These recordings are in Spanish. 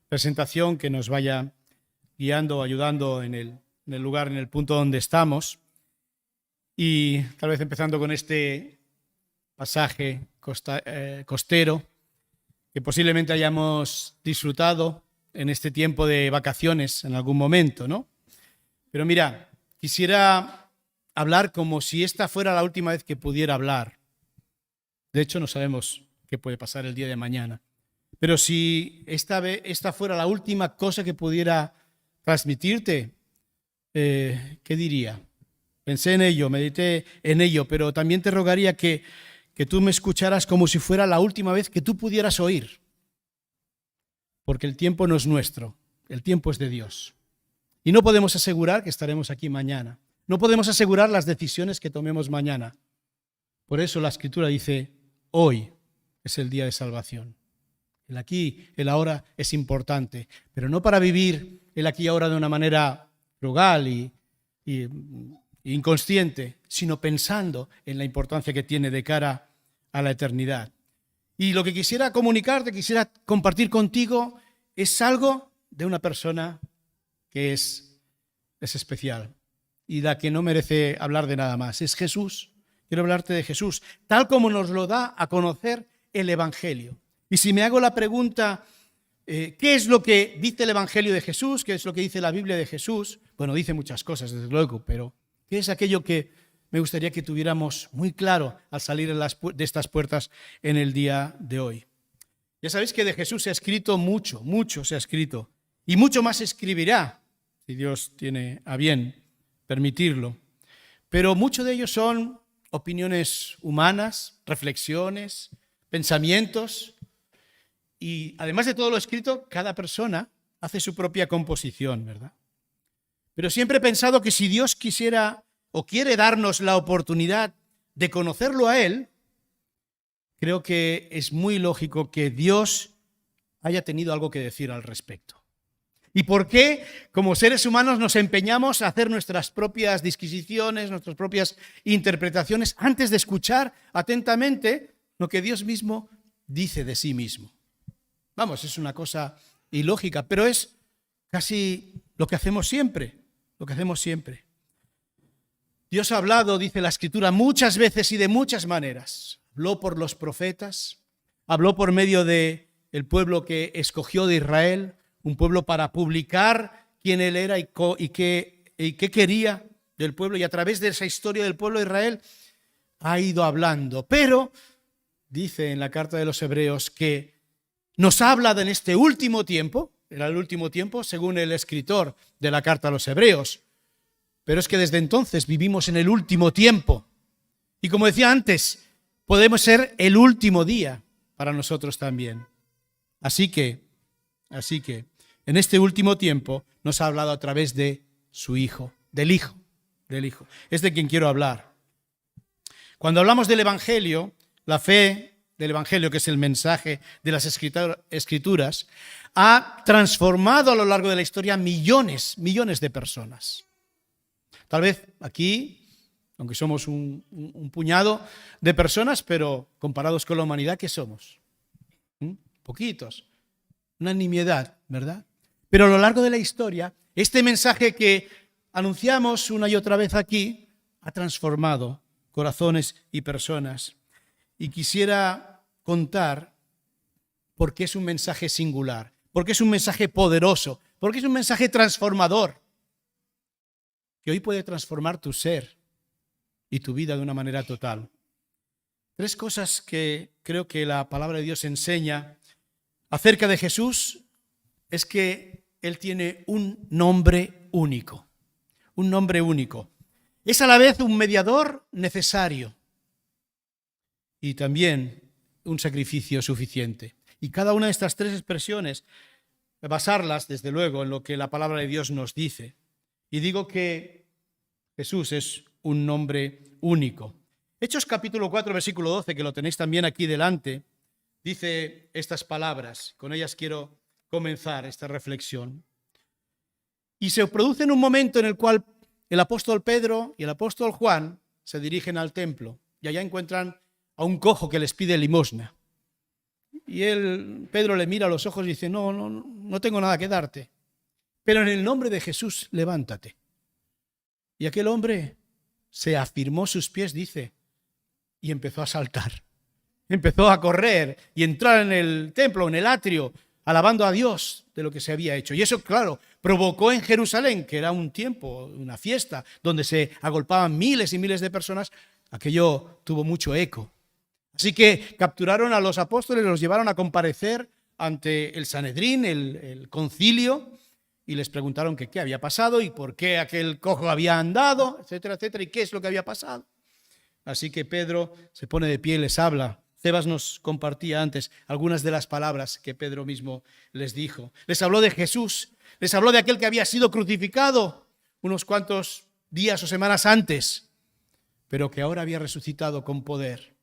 presentación que nos vaya guiando, ayudando en el lugar, en el punto donde estamos. Y tal vez empezando con este pasaje costero que posiblemente hayamos disfrutado en este tiempo de vacaciones en algún momento, ¿no? Pero mira, quisiera hablar como si esta fuera la última vez que pudiera hablar. De hecho, no sabemos qué puede pasar el día de mañana. Pero si esta fuera la última cosa que pudiera transmitirte, ¿qué diría? Pensé en ello, medité en ello, pero también te rogaría que tú me escucharas como si fuera la última vez que tú pudieras oír. Porque el tiempo no es nuestro, el tiempo es de Dios. Y no podemos asegurar que estaremos aquí mañana. No podemos asegurar las decisiones que tomemos mañana. Por eso la Escritura dice, hoy es el día de salvación. El aquí, el ahora es importante, pero no para vivir el aquí y ahora de una manera frugal y inconsciente, sino pensando en la importancia que tiene de cara a la eternidad. Y lo que quisiera comunicarte, quisiera compartir contigo, es algo de una persona que es especial y de la que no merece hablar de nada más. Es Jesús. Quiero hablarte de Jesús, tal como nos lo da a conocer el Evangelio. Y si me hago la pregunta, ¿qué es lo que dice el Evangelio de Jesús? ¿Qué es lo que dice la Biblia de Jesús? Bueno, dice muchas cosas, desde luego, pero ¿qué es aquello que me gustaría que tuviéramos muy claro al salir de estas puertas en el día de hoy? Ya sabéis que de Jesús se ha escrito mucho, mucho se ha escrito, y mucho más se escribirá, si Dios tiene a bien permitirlo. Pero mucho de ellos son opiniones humanas, reflexiones, pensamientos, y además de todo lo escrito, cada persona hace su propia composición, ¿verdad? Pero siempre he pensado que si Dios quisiera o quiere darnos la oportunidad de conocerlo a Él, creo que es muy lógico que Dios haya tenido algo que decir al respecto. ¿Y por qué, como seres humanos, nos empeñamos a hacer nuestras propias disquisiciones, nuestras propias interpretaciones, antes de escuchar atentamente lo que Dios mismo dice de sí mismo? Vamos, es una cosa ilógica, pero es casi lo que hacemos siempre, Dios ha hablado, dice la Escritura, muchas veces y de muchas maneras. Habló por los profetas, habló por medio del pueblo que escogió de Israel, un pueblo para publicar quién Él era y qué quería del pueblo. Y a través de esa historia del pueblo de Israel ha ido hablando. Pero dice en la carta de los Hebreos que nos ha hablado en este último tiempo, era el último tiempo según el escritor de la carta a los Hebreos. Pero es que desde entonces vivimos en el último tiempo. Y como decía antes, podemos ser el último día para nosotros también. Así que, en este último tiempo nos ha hablado a través de su Hijo, del Hijo. Es de quien quiero hablar. Cuando hablamos del Evangelio, la fe del Evangelio, que es el mensaje de las Escrituras, ha transformado a lo largo de la historia millones de personas. Tal vez aquí, aunque somos un puñado de personas, pero comparados con la humanidad, ¿qué somos? Poquitos, una nimiedad, ¿verdad? Pero a lo largo de la historia, este mensaje que anunciamos una y otra vez aquí ha transformado corazones y personas. Y quisiera contar por qué es un mensaje singular, por qué es un mensaje poderoso, por qué es un mensaje transformador, que hoy puede transformar tu ser y tu vida de una manera total. 3 cosas que creo que la palabra de Dios enseña acerca de Jesús es que Él tiene un nombre único. Un nombre único. Es a la vez un mediador necesario y también un sacrificio suficiente. Y cada una de estas 3 expresiones, basarlas, desde luego, en lo que la palabra de Dios nos dice. Y digo que Jesús es un nombre único. Hechos capítulo 4, versículo 12, que lo tenéis también aquí delante, dice estas palabras. Con ellas quiero comenzar esta reflexión. Y se produce en un momento en el cual el apóstol Pedro y el apóstol Juan se dirigen al templo y allá encuentran a un cojo que les pide limosna. Pedro le mira a los ojos y dice, no tengo nada que darte. Pero en el nombre de Jesús, levántate. Y aquel hombre se afirmó sus pies, dice, y empezó a saltar. Empezó a correr y entrar en el templo, en el atrio, alabando a Dios de lo que se había hecho. Y eso, claro, provocó en Jerusalén, que era un tiempo, una fiesta, donde se agolpaban miles y miles de personas, aquello tuvo mucho eco. Así que capturaron a los apóstoles, los llevaron a comparecer ante el Sanedrín, el concilio, y les preguntaron que qué había pasado y por qué aquel cojo había andado, etcétera, etcétera, y qué es lo que había pasado. Así que Pedro se pone de pie y les habla. Cebas nos compartía antes algunas de las palabras que Pedro mismo les dijo. Les habló de Jesús, les habló de aquel que había sido crucificado unos cuantos días o semanas antes, pero que ahora había resucitado con poder.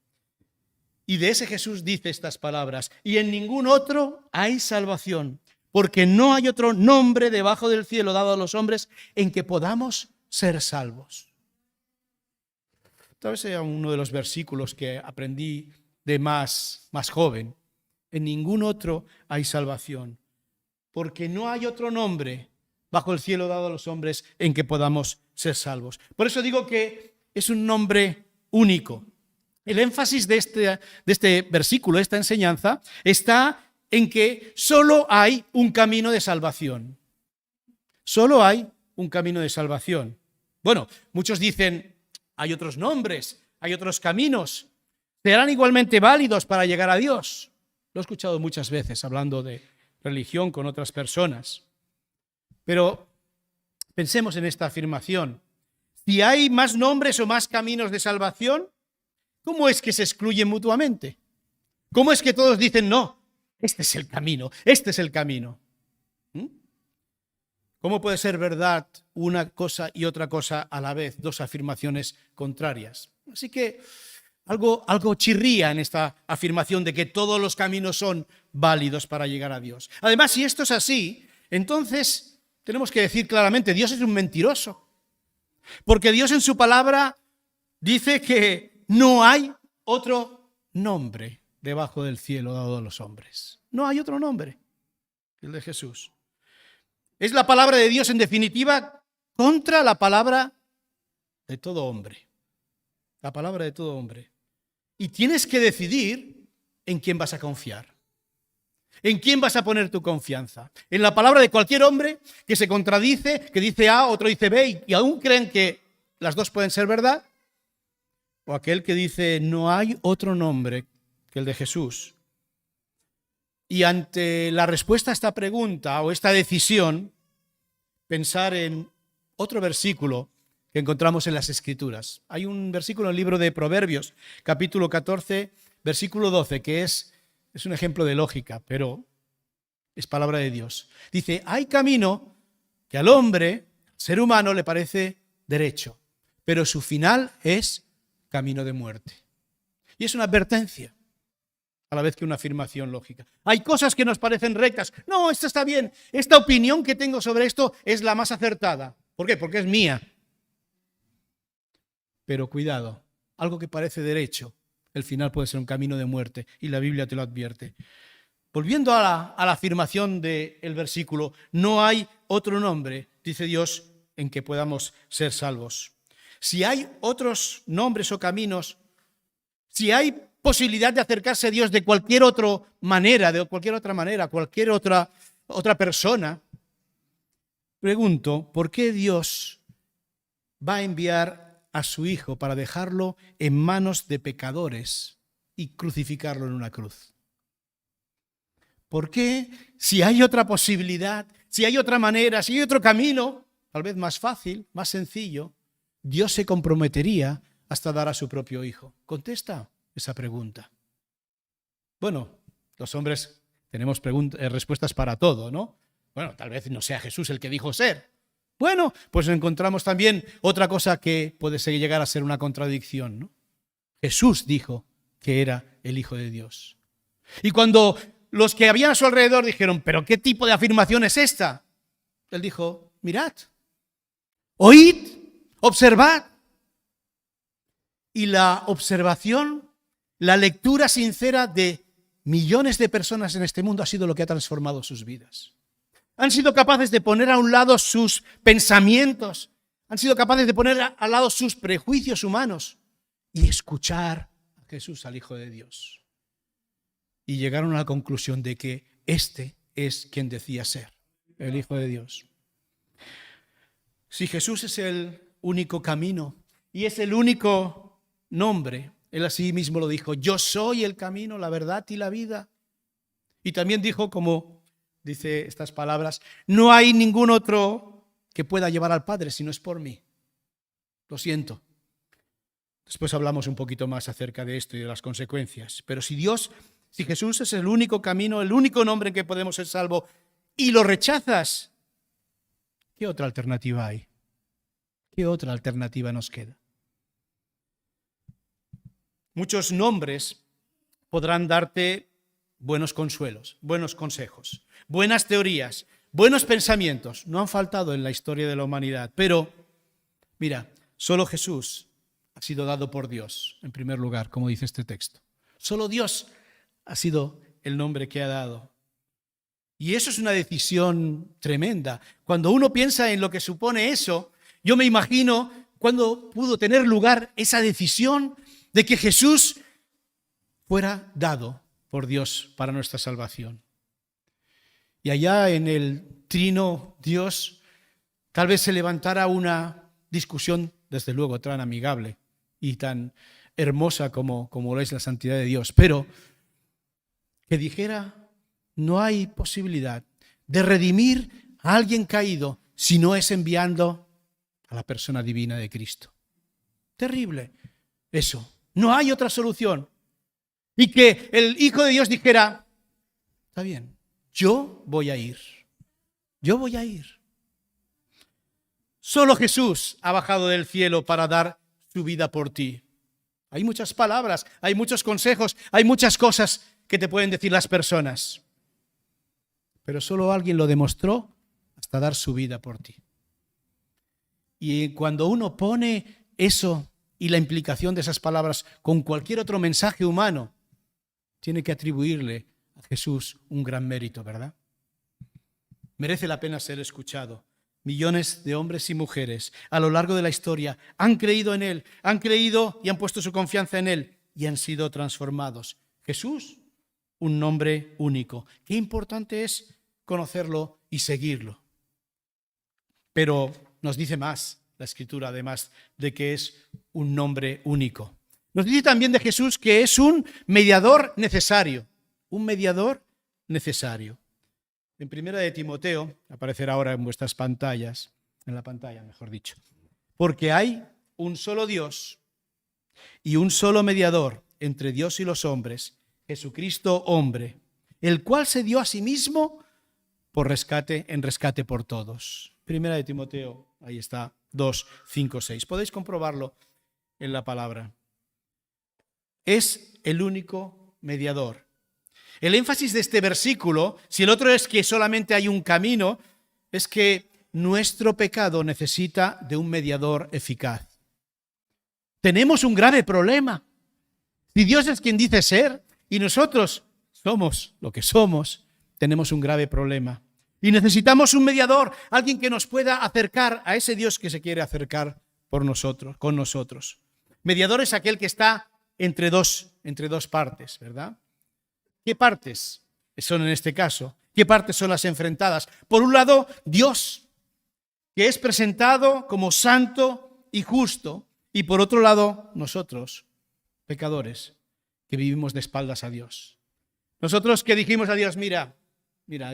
Y de ese Jesús dice estas palabras: y en ningún otro hay salvación, porque no hay otro nombre debajo del cielo dado a los hombres en que podamos ser salvos. Tal vez sea uno de los versículos que aprendí de más joven. En ningún otro hay salvación, porque no hay otro nombre bajo el cielo dado a los hombres en que podamos ser salvos. Por eso digo que es un nombre único. El énfasis de este versículo, esta enseñanza, está en que solo hay un camino de salvación. Solo hay un camino de salvación. Bueno, muchos dicen, hay otros nombres, hay otros caminos, serán igualmente válidos para llegar a Dios. Lo he escuchado muchas veces hablando de religión con otras personas. Pero pensemos en esta afirmación. Si hay más nombres o más caminos de salvación, ¿cómo es que se excluyen mutuamente? ¿Cómo es que todos dicen no? Este es el camino, este es el camino. ¿Cómo puede ser verdad una cosa y otra cosa a la vez, dos afirmaciones contrarias? Así que algo chirría en esta afirmación de que todos los caminos son válidos para llegar a Dios. Además, si esto es así, entonces tenemos que decir claramente, Dios es un mentiroso. Porque Dios en su palabra dice que no hay otro nombre debajo del cielo dado a los hombres. No hay otro nombre, el de Jesús. Es la palabra de Dios en definitiva contra la palabra de todo hombre. La palabra de todo hombre. Y tienes que decidir en quién vas a confiar. ¿En quién vas a poner tu confianza? ¿En la palabra de cualquier hombre que se contradice, que dice A, otro dice B y aún creen que las dos pueden ser verdad? ¿O aquel que dice no hay otro nombre que el de Jesús? Y ante la respuesta a esta pregunta o esta decisión, pensar en otro versículo que encontramos en las Escrituras. Hay un versículo en el libro de Proverbios, capítulo 14, versículo 12, que es un ejemplo de lógica, pero es palabra de Dios. Dice, hay camino que al hombre, ser humano, le parece derecho, pero su final es camino de muerte. Y es una advertencia, a la vez que una afirmación lógica. Hay cosas que nos parecen rectas. No, esto está bien. Esta opinión que tengo sobre esto es la más acertada. ¿Por qué? Porque es mía. Pero cuidado, algo que parece derecho, el final puede ser un camino de muerte, y la Biblia te lo advierte. Volviendo a la afirmación del versículo, no hay otro nombre, dice Dios, en que podamos ser salvos. Si hay otros nombres o caminos, si hay posibilidad de acercarse a Dios de cualquier otra manera, cualquier otra persona, pregunto, ¿por qué Dios va a enviar a su Hijo para dejarlo en manos de pecadores y crucificarlo en una cruz? ¿Por qué, si hay otra posibilidad, si hay otra manera, si hay otro camino, tal vez más fácil, más sencillo, Dios se comprometería hasta dar a su propio Hijo? Contesta esa pregunta. Bueno, los hombres tenemos respuestas para todo, ¿no? Bueno, tal vez no sea Jesús el que dijo ser. Bueno, pues encontramos también otra cosa que puede llegar a ser una contradicción, ¿no? Jesús dijo que era el Hijo de Dios. Y cuando los que habían a su alrededor dijeron, ¿pero qué tipo de afirmación es esta? Él dijo, mirad, oíd, observad. Y la observación, la lectura sincera de millones de personas en este mundo ha sido lo que ha transformado sus vidas. Han sido capaces de poner a un lado sus pensamientos, han sido capaces de poner a lado sus prejuicios humanos y escuchar a Jesús, al Hijo de Dios. Y llegaron a la conclusión de que este es quien decía ser, el Hijo de Dios. Si Jesús es el único camino y es el único nombre, Él así mismo lo dijo: yo soy el camino, la verdad y la vida. Y también dijo, como dice estas palabras: no hay ningún otro que pueda llevar al Padre si no es por mí. Lo siento. Después hablamos un poquito más acerca de esto y de las consecuencias. Pero si Jesús es el único camino, el único nombre en que podemos ser salvos, y lo rechazas, ¿qué otra alternativa hay? ¿Qué otra alternativa nos queda? Muchos nombres podrán darte buenos consuelos, buenos consejos, buenas teorías, buenos pensamientos. No han faltado en la historia de la humanidad. Pero, mira, solo Jesús ha sido dado por Dios, en primer lugar, como dice este texto. Solo Dios ha sido el nombre que ha dado. Y eso es una decisión tremenda. Cuando uno piensa en lo que supone eso, yo me imagino cuándo pudo tener lugar esa decisión de que Jesús fuera dado por Dios para nuestra salvación. Y allá en el trino Dios tal vez se levantara una discusión, desde luego tan amigable y tan hermosa como lo es la santidad de Dios, pero que dijera: no hay posibilidad de redimir a alguien caído si no es enviando a la persona divina de Cristo. Terrible eso. No hay otra solución. Y que el Hijo de Dios dijera: está bien, yo voy a ir. Yo voy a ir. Solo Jesús ha bajado del cielo para dar su vida por ti. Hay muchas palabras, hay muchos consejos, hay muchas cosas que te pueden decir las personas. Pero solo alguien lo demostró hasta dar su vida por ti. Y cuando uno pone eso y la implicación de esas palabras con cualquier otro mensaje humano, tiene que atribuirle a Jesús un gran mérito, ¿verdad? Merece la pena ser escuchado. Millones de hombres y mujeres a lo largo de la historia han creído en Él, han creído y han puesto su confianza en Él y han sido transformados. Jesús, un nombre único. Qué importante es conocerlo y seguirlo. Pero nos dice más la Escritura, además de que es un nombre único. Nos dice también de Jesús que es un mediador necesario. Un mediador necesario. En primera de Timoteo, aparecerá ahora en vuestras pantallas, en la pantalla, mejor dicho. Porque hay un solo Dios y un solo mediador entre Dios y los hombres, Jesucristo hombre, el cual se dio a sí mismo en rescate por todos. Primera de Timoteo, ahí está, 2, 5, 6. Podéis comprobarlo en la palabra. Es el único mediador. El énfasis de este versículo, si el otro es que solamente hay un camino, es que nuestro pecado necesita de un mediador eficaz. Tenemos un grave problema. Si Dios es quien dice ser y nosotros somos lo que somos, tenemos un grave problema. Y necesitamos un mediador, alguien que nos pueda acercar a ese Dios que se quiere acercar con nosotros. Mediador es aquel que está entre dos partes, ¿verdad? ¿Qué partes son en este caso? ¿Qué partes son las enfrentadas? Por un lado, Dios, que es presentado como santo y justo, y por otro lado, nosotros, pecadores, que vivimos de espaldas a Dios. Nosotros que dijimos a Dios: mira,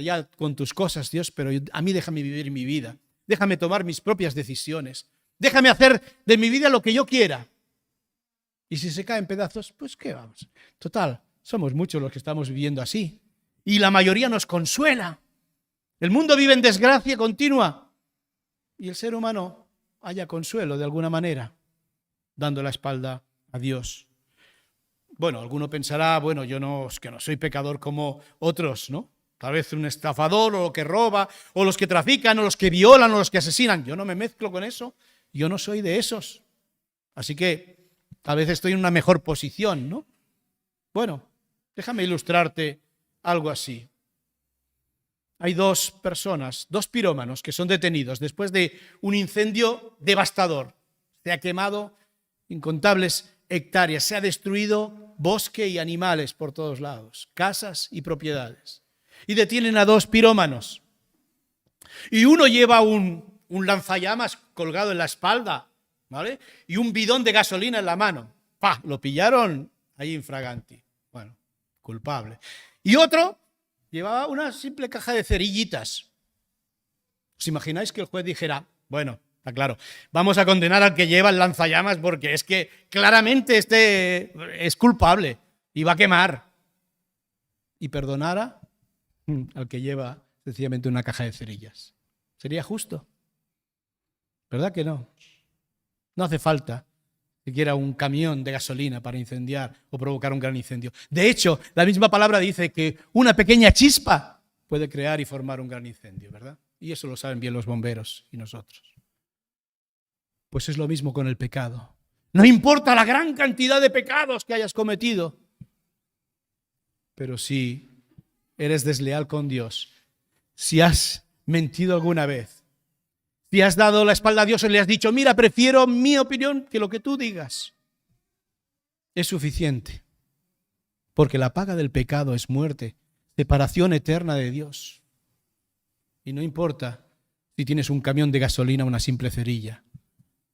ya con tus cosas, Dios, pero a mí déjame vivir mi vida, déjame tomar mis propias decisiones, déjame hacer de mi vida lo que yo quiera. Y si se cae en pedazos, pues ¿qué vamos? Total, somos muchos los que estamos viviendo así. Y la mayoría nos consuela. El mundo vive en desgracia continua. Y el ser humano halla consuelo de alguna manera, dando la espalda a Dios. Bueno, alguno pensará: bueno, es que no soy pecador como otros, ¿no? Tal vez un estafador, o lo que roba, o los que trafican, o los que violan, o los que asesinan. Yo no me mezclo con eso. Yo no soy de esos. Así que tal vez estoy en una mejor posición, ¿no? Bueno, Déjame ilustrarte algo así. Hay dos personas, dos pirómanos que son detenidos después de un incendio devastador. Se ha quemado incontables hectáreas, se ha destruido bosque y animales por todos lados, casas y propiedades. Y detienen a dos pirómanos. Y uno lleva un lanzallamas colgado en la espalda, ¿vale? Y un bidón de gasolina en la mano. ¡Pah! Lo pillaron ahí infraganti. Bueno, culpable. Y otro llevaba una simple caja de cerillitas. ¿Os imagináis que el juez dijera, bueno, está claro, vamos a condenar al que lleva el lanzallamas porque es que claramente este es culpable y va a quemar? Y perdonara al que lleva sencillamente una caja de cerillas. ¿Sería justo? ¿Verdad que no? No hace falta siquiera un camión de gasolina para incendiar o provocar un gran incendio. De hecho, la misma palabra dice que una pequeña chispa puede crear y formar un gran incendio, ¿verdad? Y eso lo saben bien los bomberos y nosotros. Pues es lo mismo con el pecado. No importa la gran cantidad de pecados que hayas cometido, pero si eres desleal con Dios, si has mentido alguna vez, si has dado la espalda a Dios y le has dicho, mira, prefiero mi opinión que lo que tú digas, es suficiente. Porque la paga del pecado es muerte, separación eterna de Dios. Y no importa si tienes un camión de gasolina o una simple cerilla.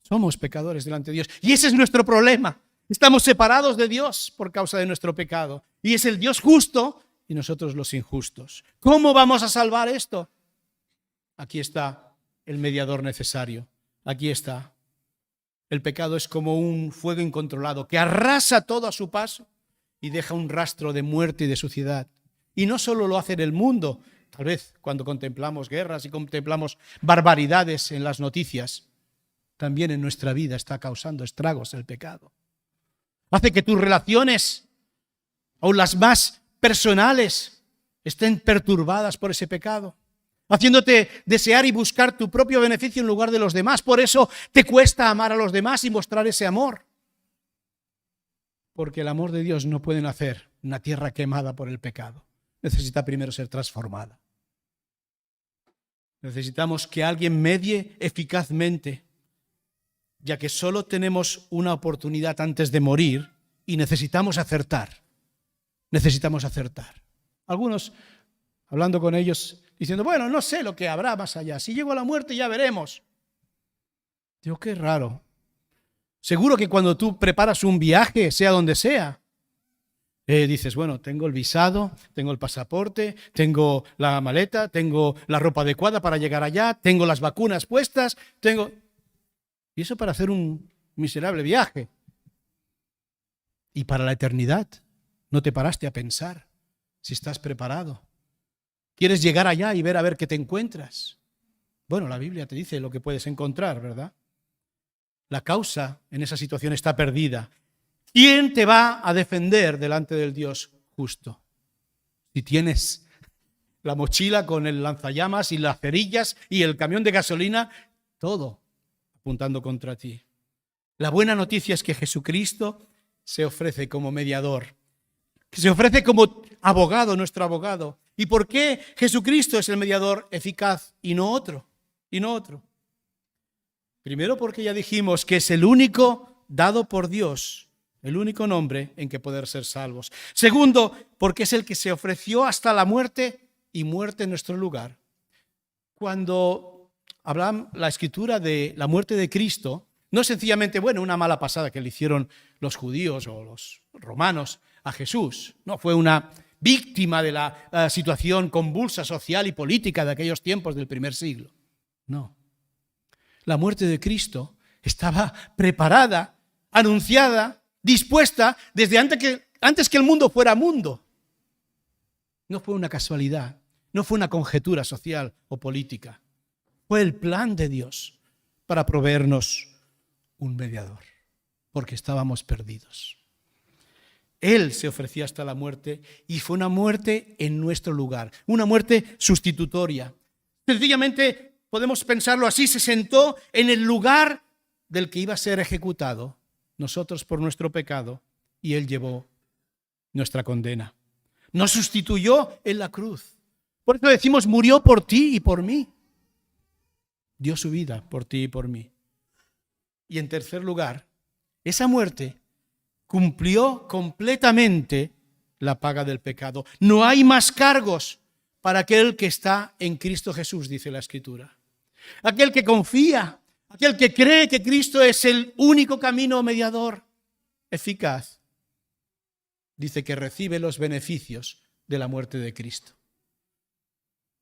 Somos pecadores delante de Dios. Y ese es nuestro problema. Estamos separados de Dios por causa de nuestro pecado. Y es el Dios justo y nosotros los injustos. ¿Cómo vamos a salvar esto? Aquí está el mediador necesario. Aquí está. El pecado es como un fuego incontrolado que arrasa todo a su paso y deja un rastro de muerte y de suciedad. Y no solo lo hace en el mundo, tal vez cuando contemplamos guerras y contemplamos barbaridades en las noticias, también en nuestra vida está causando estragos el pecado. Hace que tus relaciones, aun las más personales, estén perturbadas por ese pecado, haciéndote desear y buscar tu propio beneficio en lugar de los demás. Por eso te cuesta amar a los demás y mostrar ese amor. Porque el amor de Dios no puede nacer en una tierra quemada por el pecado. Necesita primero ser transformada. Necesitamos que alguien medie eficazmente, ya que solo tenemos una oportunidad antes de morir y necesitamos acertar. Necesitamos acertar. Algunos, hablando con ellos, diciendo, bueno, no sé lo que habrá más allá. Si llego a la muerte ya veremos. Digo, qué raro. Seguro que cuando tú preparas un viaje, sea donde sea, dices, bueno, tengo el visado, tengo el pasaporte, tengo la maleta, tengo la ropa adecuada para llegar allá, tengo las vacunas puestas, tengo... Y eso para hacer un miserable viaje. Y para la eternidad, no te paraste a pensar si estás preparado. ¿Quieres llegar allá y ver a ver qué te encuentras? Bueno, la Biblia te dice lo que puedes encontrar, ¿verdad? La causa en esa situación está perdida. ¿Quién te va a defender delante del Dios justo? Si tienes la mochila con el lanzallamas y las cerillas y el camión de gasolina, todo apuntando contra ti. La buena noticia es que Jesucristo se ofrece como mediador, que se ofrece como abogado, nuestro abogado. ¿Y por qué Jesucristo es el mediador eficaz y no otro? Primero porque ya dijimos que es el único dado por Dios, el único nombre en que poder ser salvos. Segundo, porque es el que se ofreció hasta la muerte y muerte en nuestro lugar. Cuando habla la Escritura de la muerte de Cristo, no es sencillamente, bueno, una mala pasada que le hicieron los judíos o los romanos a Jesús. No, fue una víctima de la situación convulsa social y política de aquellos tiempos del primer siglo. No. La muerte de Cristo estaba preparada, anunciada, dispuesta desde antes que el mundo fuera mundo. No fue una casualidad, no fue una conjetura social o política. Fue el plan de Dios para proveernos un mediador, porque estábamos perdidos. Él se ofrecía hasta la muerte y fue una muerte en nuestro lugar, una muerte sustitutoria. Sencillamente podemos pensarlo así, se sentó en el lugar del que iba a ser ejecutado, nosotros por nuestro pecado, y Él llevó nuestra condena. Nos sustituyó en la cruz. Por eso decimos, murió por ti y por mí. Dio su vida por ti y por mí. Y en tercer lugar, esa muerte cumplió completamente la paga del pecado. No hay más cargos para aquel que está en Cristo Jesús, dice la Escritura. Aquel que confía, aquel que cree que Cristo es el único camino mediador eficaz, dice que recibe los beneficios de la muerte de Cristo.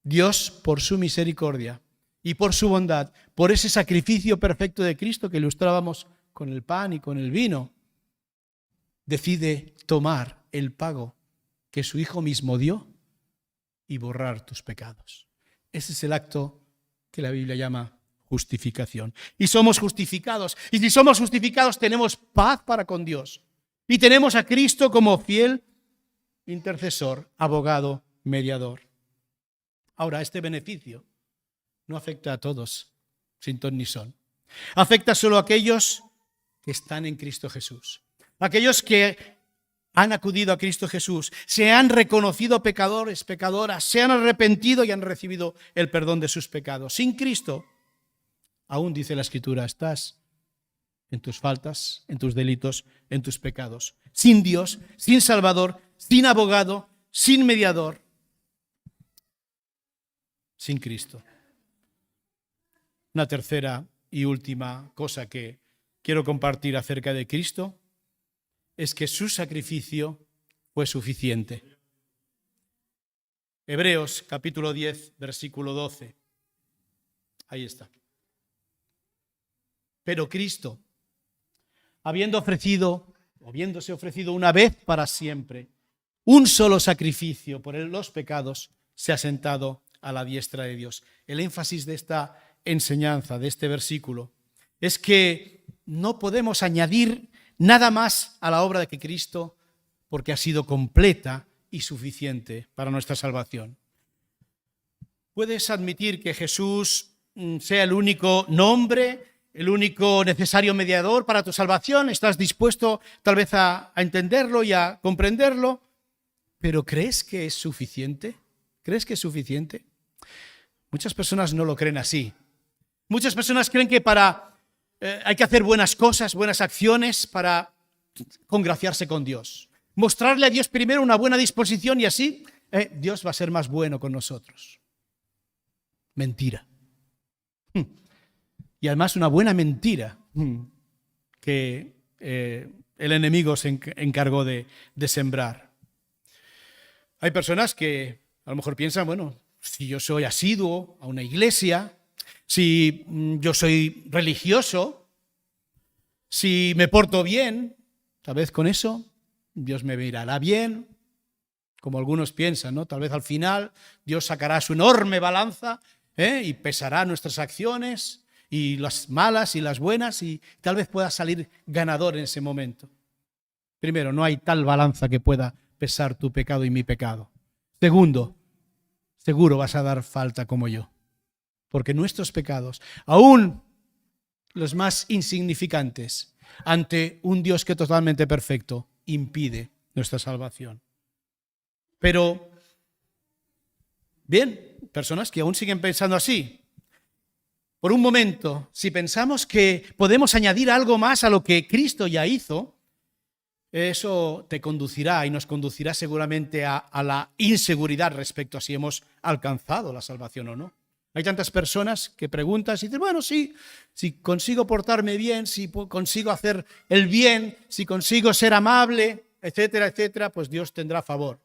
Dios, por su misericordia y por su bondad, por ese sacrificio perfecto de Cristo que ilustrábamos con el pan y con el vino, decide tomar el pago que su Hijo mismo dio y borrar tus pecados. Ese es el acto que la Biblia llama justificación. Y somos justificados. Y si somos justificados, tenemos paz para con Dios. Y tenemos a Cristo como fiel intercesor, abogado, mediador. Ahora, este beneficio no afecta a todos, sin ton ni son. Afecta solo a aquellos que están en Cristo Jesús. Aquellos que han acudido a Cristo Jesús, se han reconocido pecadores, pecadoras, se han arrepentido y han recibido el perdón de sus pecados. Sin Cristo, aún dice la Escritura, estás en tus faltas, en tus delitos, en tus pecados. Sin Dios, sin Salvador, sin abogado, sin mediador, sin Cristo. Una tercera y última cosa que quiero compartir acerca de Cristo es que su sacrificio fue suficiente. Hebreos capítulo 10, versículo 12. Ahí está. Pero Cristo, habiéndose ofrecido una vez para siempre, un solo sacrificio por los pecados, se ha sentado a la diestra de Dios. El énfasis de esta enseñanza, de este versículo, es que no podemos añadir nada más a la obra de Cristo porque ha sido completa y suficiente para nuestra salvación. ¿Puedes admitir que Jesús sea el único nombre, el único necesario mediador para tu salvación? ¿Estás dispuesto tal vez a entenderlo y a comprenderlo? ¿Pero crees que es suficiente? ¿Crees que es suficiente? Muchas personas no lo creen así. Muchas personas creen que hay que hacer buenas cosas, buenas acciones para congraciarse con Dios. Mostrarle a Dios primero una buena disposición y así Dios va a ser más bueno con nosotros. Mentira. Y además una buena mentira que el enemigo se encargó de sembrar. Hay personas que a lo mejor piensan, bueno, si yo soy asiduo a una iglesia, si yo soy religioso, si me porto bien, tal vez con eso Dios me mirará bien, como algunos piensan, ¿no? Tal vez al final Dios sacará su enorme balanza y pesará nuestras acciones, y las malas y las buenas, y tal vez pueda salir ganador en ese momento. Primero, no hay tal balanza que pueda pesar tu pecado y mi pecado. Segundo, seguro vas a dar falta como yo. Porque nuestros pecados, aún los más insignificantes, ante un Dios que es totalmente perfecto, impide nuestra salvación. Pero, bien, personas que aún siguen pensando así. Por un momento, si pensamos que podemos añadir algo más a lo que Cristo ya hizo, eso te conducirá y nos conducirá seguramente a la inseguridad respecto a si hemos alcanzado la salvación o no. Hay tantas personas que preguntan y dicen, bueno, sí, si consigo portarme bien, si consigo hacer el bien, si consigo ser amable, etcétera, etcétera, pues Dios tendrá favor.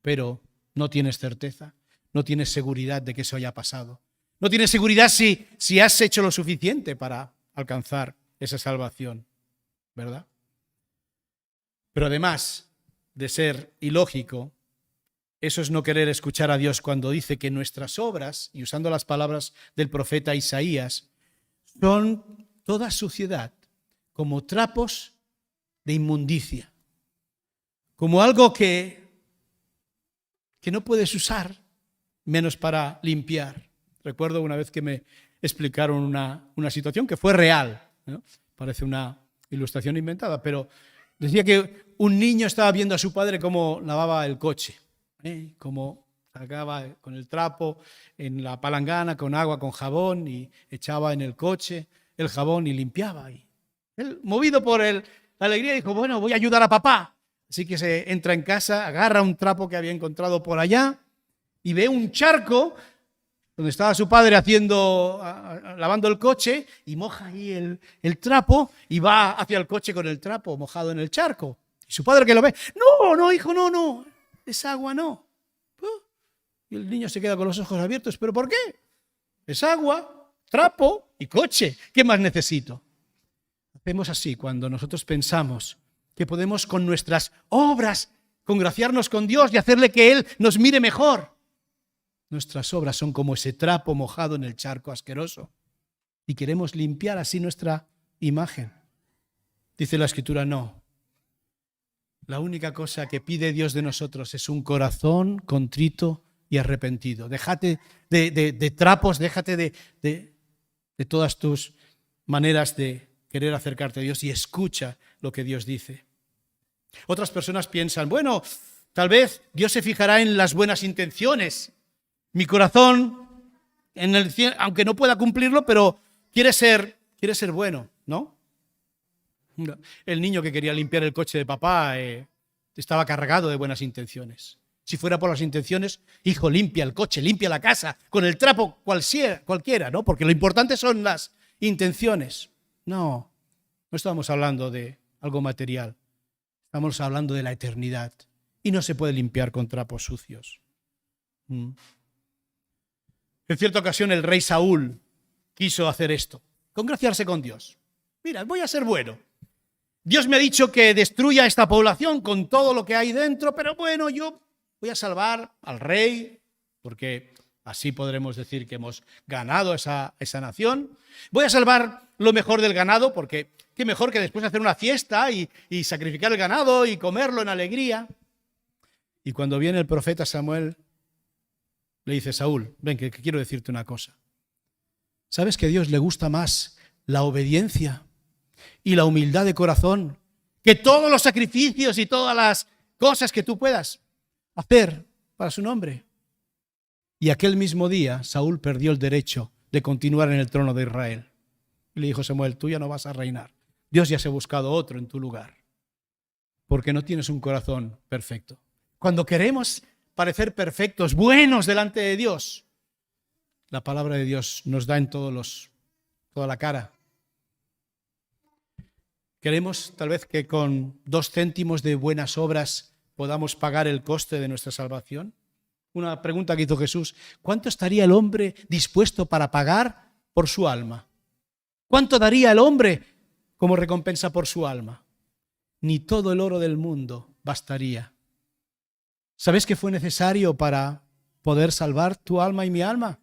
Pero no tienes certeza, no tienes seguridad de que eso haya pasado. No tienes seguridad si has hecho lo suficiente para alcanzar esa salvación, ¿verdad? Pero además de ser ilógico, eso es no querer escuchar a Dios cuando dice que nuestras obras, y usando las palabras del profeta Isaías, son toda suciedad, como trapos de inmundicia, como algo que no puedes usar menos para limpiar. Recuerdo una vez que me explicaron una situación que fue real, ¿no? Parece una ilustración inventada, pero Decía que un niño estaba viendo a su padre cómo lavaba el coche, cómo sacaba con el trapo en la palangana con agua, con jabón, y echaba en el coche el jabón y limpiaba. Y él, movido por la alegría, dijo, bueno, voy a ayudar a papá. Así que se entra en casa, agarra un trapo que había encontrado por allá y ve un charco donde estaba su padre lavando el coche, y moja ahí el trapo y va hacia el coche con el trapo mojado en el charco. Y su padre, que lo ve, no, hijo, no, esa agua no. Y el niño se queda con los ojos abiertos, ¿pero por qué? Es agua, trapo y coche. ¿Qué más necesito? Hacemos así cuando nosotros pensamos que podemos con nuestras obras congraciarnos con Dios y hacerle que Él nos mire mejor. Nuestras obras son como ese trapo mojado en el charco asqueroso y queremos limpiar así nuestra imagen. Dice la Escritura, no. La única cosa que pide Dios de nosotros es un corazón contrito y arrepentido. Déjate de trapos, déjate de todas tus maneras de querer acercarte a Dios y escucha lo que Dios dice. Otras personas piensan, bueno, tal vez Dios se fijará en las buenas intenciones. Mi corazón, aunque no pueda cumplirlo, pero quiere ser bueno, ¿no? El niño que quería limpiar el coche de papá estaba cargado de buenas intenciones. Si fuera por las intenciones, hijo, limpia el coche, limpia la casa, con el trapo cualquiera, ¿no? Porque lo importante son las intenciones. No estamos hablando de algo material. Estamos hablando de la eternidad. Y no se puede limpiar con trapos sucios. En cierta ocasión el rey Saúl quiso hacer esto, congraciarse con Dios. Mira, voy a ser bueno. Dios me ha dicho que destruya esta población con todo lo que hay dentro, pero bueno, yo voy a salvar al rey, porque así podremos decir que hemos ganado esa nación. Voy a salvar lo mejor del ganado, porque qué mejor que después hacer una fiesta y sacrificar el ganado y comerlo en alegría. Y cuando viene el profeta Samuel, le dice, Saúl, ven, que quiero decirte una cosa. ¿Sabes que a Dios le gusta más la obediencia y la humildad de corazón que todos los sacrificios y todas las cosas que tú puedas hacer para su nombre? Y aquel mismo día Saúl perdió el derecho de continuar en el trono de Israel. Y le dijo Samuel, tú ya no vas a reinar. Dios ya se ha buscado otro en tu lugar, porque no tienes un corazón perfecto. Cuando queremos parecer perfectos, buenos delante de Dios, la palabra de Dios nos da en toda la cara. Queremos tal vez que con 2 céntimos de buenas obras podamos pagar el coste de nuestra salvación. Una pregunta que hizo Jesús, ¿cuánto estaría el hombre dispuesto para pagar por su alma? ¿Cuánto daría el hombre como recompensa por su alma? Ni todo el oro del mundo bastaría. ¿Sabes qué fue necesario para poder salvar tu alma y mi alma?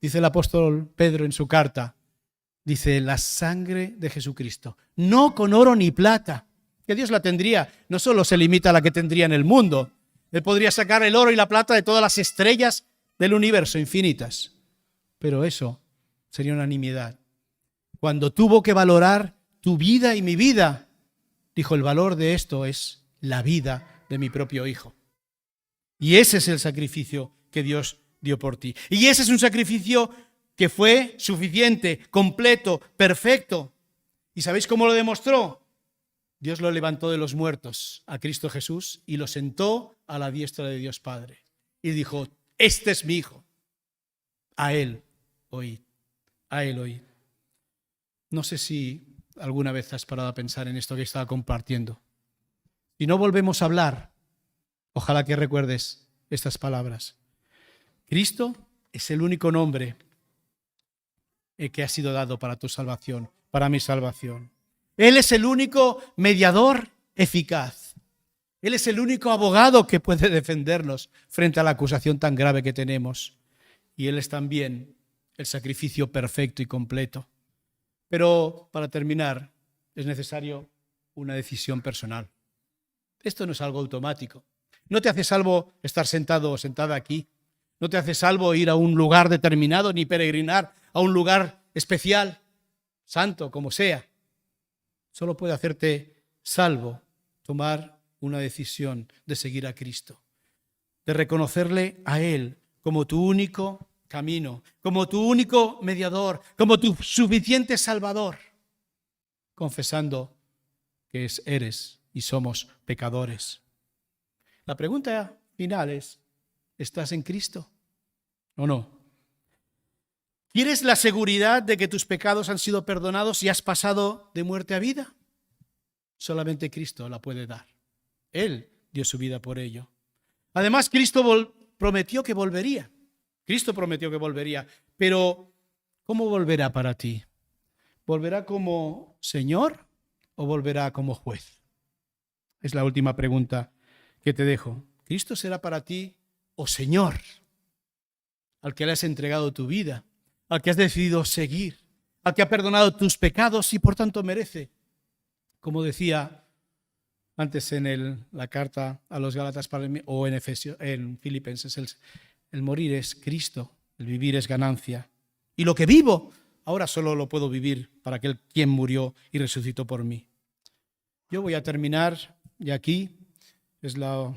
Dice el apóstol Pedro en su carta, dice, la sangre de Jesucristo, no con oro ni plata, que Dios la tendría, no solo se limita a la que tendría en el mundo, Él podría sacar el oro y la plata de todas las estrellas del universo, infinitas, pero eso sería una nimiedad. Cuando tuvo que valorar tu vida y mi vida, dijo, el valor de esto es la vida de mi propio hijo. Y ese es el sacrificio que Dios dio por ti. Y ese es un sacrificio que fue suficiente, completo, perfecto. ¿Y sabéis cómo lo demostró? Dios lo levantó de los muertos a Cristo Jesús y lo sentó a la diestra de Dios Padre. Y dijo, este es mi hijo. A él oíd. A él oíd. No sé si alguna vez has parado a pensar en esto que estaba compartiendo. Si no volvemos a hablar, ojalá que recuerdes estas palabras. Cristo es el único nombre que ha sido dado para tu salvación, para mi salvación. Él es el único mediador eficaz. Él es el único abogado que puede defendernos frente a la acusación tan grave que tenemos. Y Él es también el sacrificio perfecto y completo. Pero para terminar, es necesario una decisión personal. Esto no es algo automático. No te hace salvo estar sentado o sentada aquí. No te hace salvo ir a un lugar determinado ni peregrinar a un lugar especial, santo, como sea. Solo puede hacerte salvo tomar una decisión de seguir a Cristo, de reconocerle a Él como tu único camino, como tu único mediador, como tu suficiente Salvador, confesando que eres y somos pecadores. La pregunta final es, ¿estás en Cristo o no? ¿Quieres la seguridad de que tus pecados han sido perdonados y has pasado de muerte a vida? Solamente Cristo la puede dar. Él dio su vida por ello. Además, Cristo prometió que volvería. Cristo prometió que volvería. Pero, ¿cómo volverá para ti? ¿Volverá como Señor o volverá como juez? Es la última pregunta que te dejo. ¿Cristo será para ti o Señor, al que le has entregado tu vida, al que has decidido seguir, al que ha perdonado tus pecados y por tanto merece, como decía antes en la carta a los Gálatas o en Filipenses, el morir es Cristo, el vivir es ganancia. Y lo que vivo, ahora solo lo puedo vivir para aquel quien murió y resucitó por mí. Yo voy a terminar, y aquí es la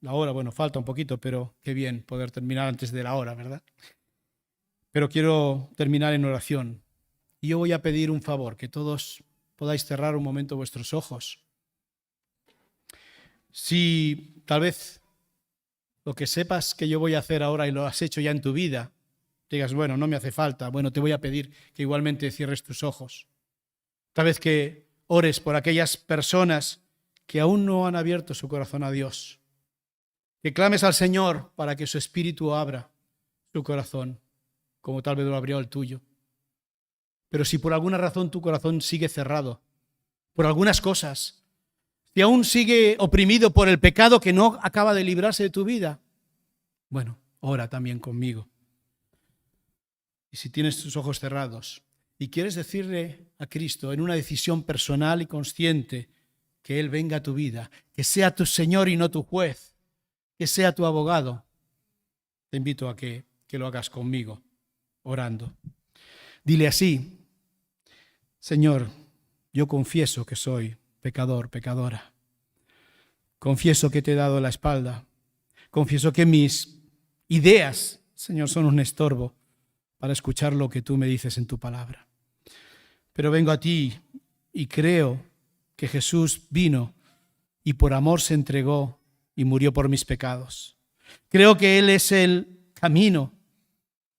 hora, bueno, falta un poquito, pero qué bien poder terminar antes de la hora, ¿verdad? Pero quiero terminar en oración. Y yo voy a pedir un favor, que todos podáis cerrar un momento vuestros ojos. Si tal vez lo que sepas que yo voy a hacer ahora y lo has hecho ya en tu vida, digas, bueno, no me hace falta, bueno, te voy a pedir que igualmente cierres tus ojos. Tal vez que ores por aquellas personas que aún no han abierto su corazón a Dios. Que clames al Señor para que su Espíritu abra su corazón, como tal vez lo abrió el tuyo. Pero si por alguna razón tu corazón sigue cerrado, por algunas cosas, si aún sigue oprimido por el pecado que no acaba de librarse de tu vida, bueno, ora también conmigo. Y si tienes tus ojos cerrados y quieres decirle a Cristo en una decisión personal y consciente que Él venga a tu vida, que sea tu Señor y no tu juez, que sea tu abogado, te invito a que lo hagas conmigo, orando. Dile así: Señor, yo confieso que soy pecador, pecadora. Confieso que te he dado la espalda. Confieso que mis ideas, Señor, son un estorbo para escuchar lo que tú me dices en tu palabra. Pero vengo a ti y creo que Jesús vino y por amor se entregó y murió por mis pecados. Creo que Él es el camino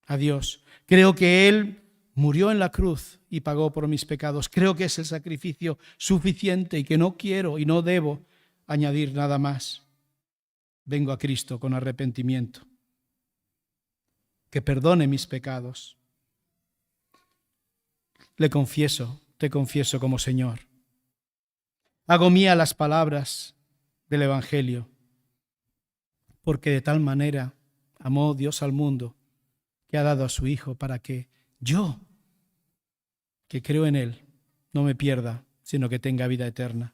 a Dios. Creo que Él murió en la cruz y pagó por mis pecados. Creo que es el sacrificio suficiente y que no quiero y no debo añadir nada más. Vengo a Cristo con arrepentimiento, que perdone mis pecados. Le confieso, te confieso como Señor. Hago mía las palabras del Evangelio, porque de tal manera amó Dios al mundo que ha dado a su Hijo para que yo, que creo en Él, no me pierda, sino que tenga vida eterna.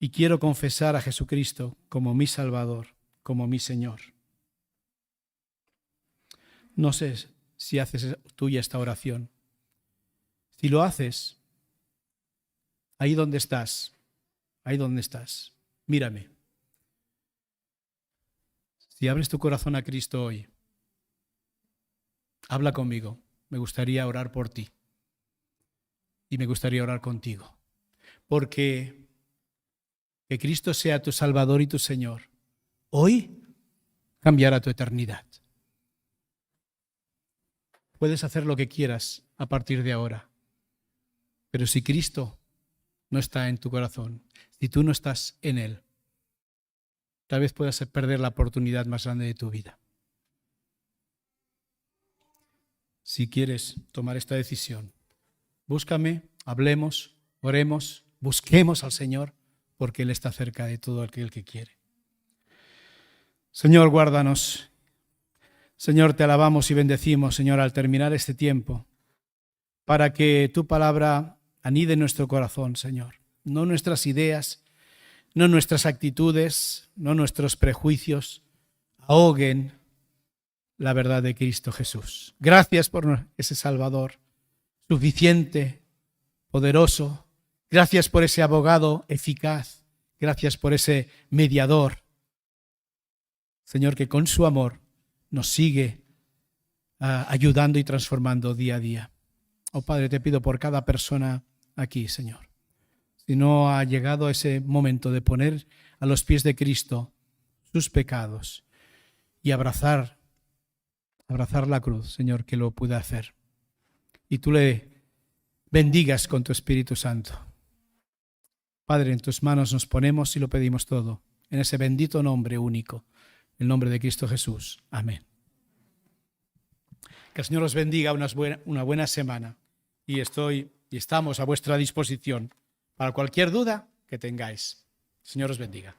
Y quiero confesar a Jesucristo como mi Salvador, como mi Señor. No sé si haces tuya esta oración. Si lo haces, ahí donde estás, mírame. Si abres tu corazón a Cristo hoy, habla conmigo. Me gustaría orar por ti. Y me gustaría orar contigo. Porque que Cristo sea tu Salvador y tu Señor, hoy cambiará tu eternidad. Puedes hacer lo que quieras a partir de ahora. Pero si Cristo no está en tu corazón, si tú no estás en Él, tal vez puedas perder la oportunidad más grande de tu vida. Si quieres tomar esta decisión, búscame, hablemos, oremos, busquemos al Señor, porque Él está cerca de todo aquel que quiere. Señor, guárdanos. Señor, te alabamos y bendecimos, Señor, al terminar este tiempo, para que tu palabra anide en nuestro corazón, Señor. No nuestras ideas, no nuestras actitudes, no nuestros prejuicios ahoguen la verdad de Cristo Jesús. Gracias por ese Salvador suficiente, poderoso, Gracias por ese abogado eficaz. Gracias por ese mediador. Señor, que con su amor nos sigue ayudando y transformando día a día. Oh Padre, te pido por cada persona aquí, Señor. Si no ha llegado ese momento de poner a los pies de Cristo sus pecados y abrazar la cruz, Señor, que lo pueda hacer. Y tú le bendigas con tu Espíritu Santo. Padre, en tus manos nos ponemos y lo pedimos todo, en ese bendito nombre único, el nombre de Cristo Jesús. Amén. Que el Señor os bendiga una buena semana y estamos a vuestra disposición para cualquier duda que tengáis. El Señor os bendiga.